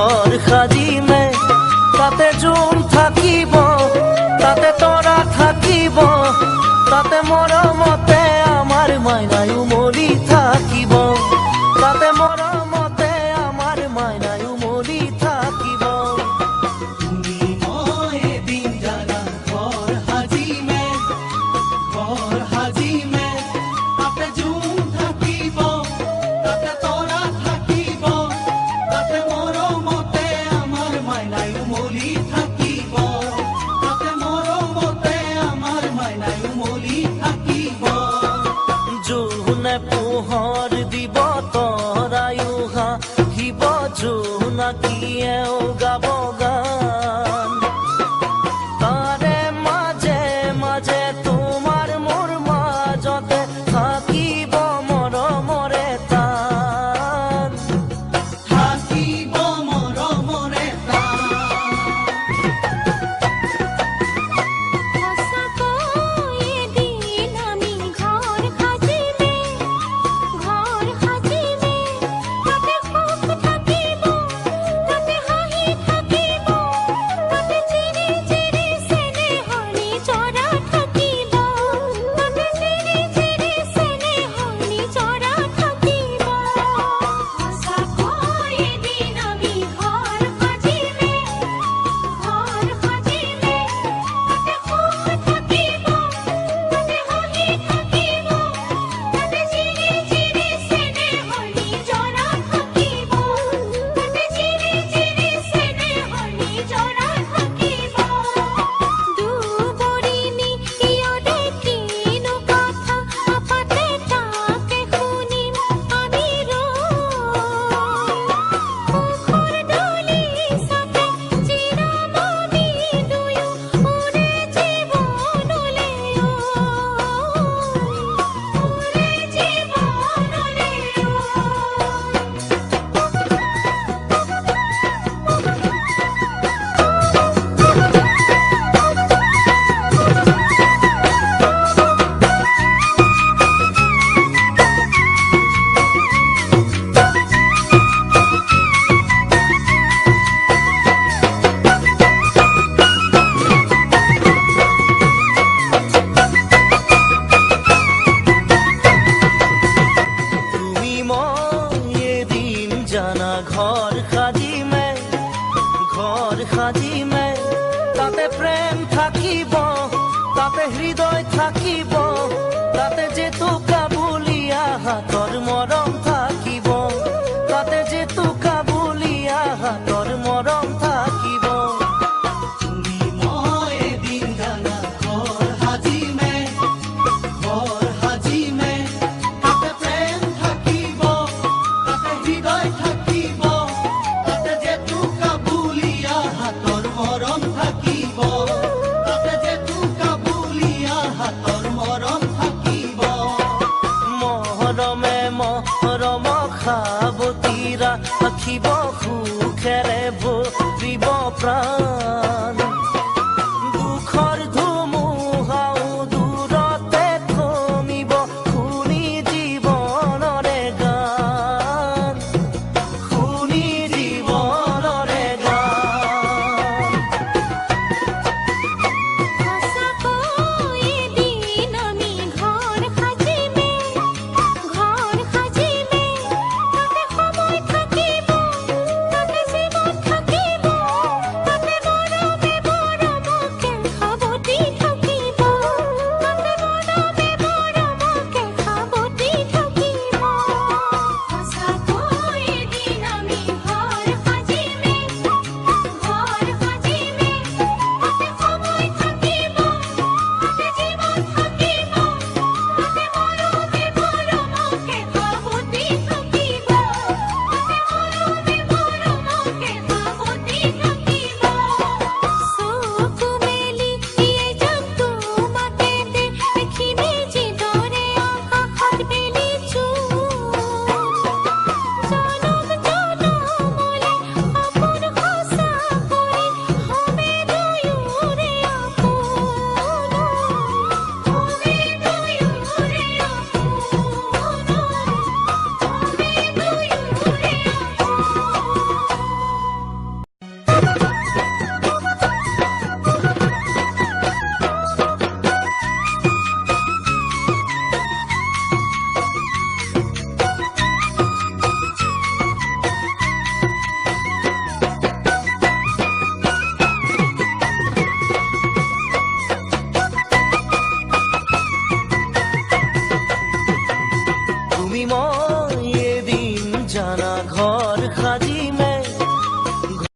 ঘৰ সাজিমে তাতে জোন থাকিব তাতে তৰা থাকিব তাতে মৰমতে আমাৰ মাইনাই উমলি থাকিব তাতে মৰমতে আমাৰ মাইনাই উমলি থাকিব তুমি মই এদিন জানা ঘৰ সাজিমে তাতে জোন থাকিব তাতে তৰা থাকিব তাতে মৰমতে আমাৰ মাইনাই উমলি থাকিব তাতে মৰমতে আমাৰ মাইনাই উমলি থাকিব জোনে পোহৰ দিব তৰায়ো হাঁহিব জোনাকীয়েও গাব গান তাৰে মাজে মাজে তোমাৰ মোৰ মাজতে থাকিব মৰমৰে তান থাকিব মৰমৰে তান সঁচাকৈ এদিন আমি ঘৰ সাজিমে তাতে সুখ থাকিব তাতে হাঁহি থাকিব তাতে চিৰি চিৰি চেনেহনি চৰা থাকিব তাতে চিৰি চিৰি চেনেহনি চৰা থাকিব সঁচাকৈ এদিন আমি ঘৰ সাজিমে তাতে সুখ থাকিব তাতে হাঁহি থাকিব তাতে চিৰি চিৰি চেনেহনি চৰা থাকিব তাতে চিৰি চিৰি চেনেহনি চৰা থাকিব দুবৰিণী ইয়ৰে কিনো কথা পাতে তাকে শুনিম আমি সুখৰ ডলি চাপে চিৰমণি দুয়ো উৰে জীৱনলে তুমি মই এদিন জানা ঘৰ সাজিমে তাতে প্ৰেম থাকিব তাতে হৃদয় থাকিব তাতে জেতুকা বুলিয়া হাতৰ মৰম থাকিব তাতে জেতুকা বুলিয়া হাতৰ মৰম থাকিব তুমি মই এদিন জানা ঘৰ সাজিমে তাতে প্ৰেম থাকিব তাতে হৃদয় থাকিব তাতে জেতুকা বুলিয়া হাতৰ মৰম থাকিব তাতে জেতুকা বুলিয়া হাতৰ মৰম থাকিব মৰমে মৰম সাৱতীৰা ৰাখিব সুখেৰে ভৰিব প্ৰাণ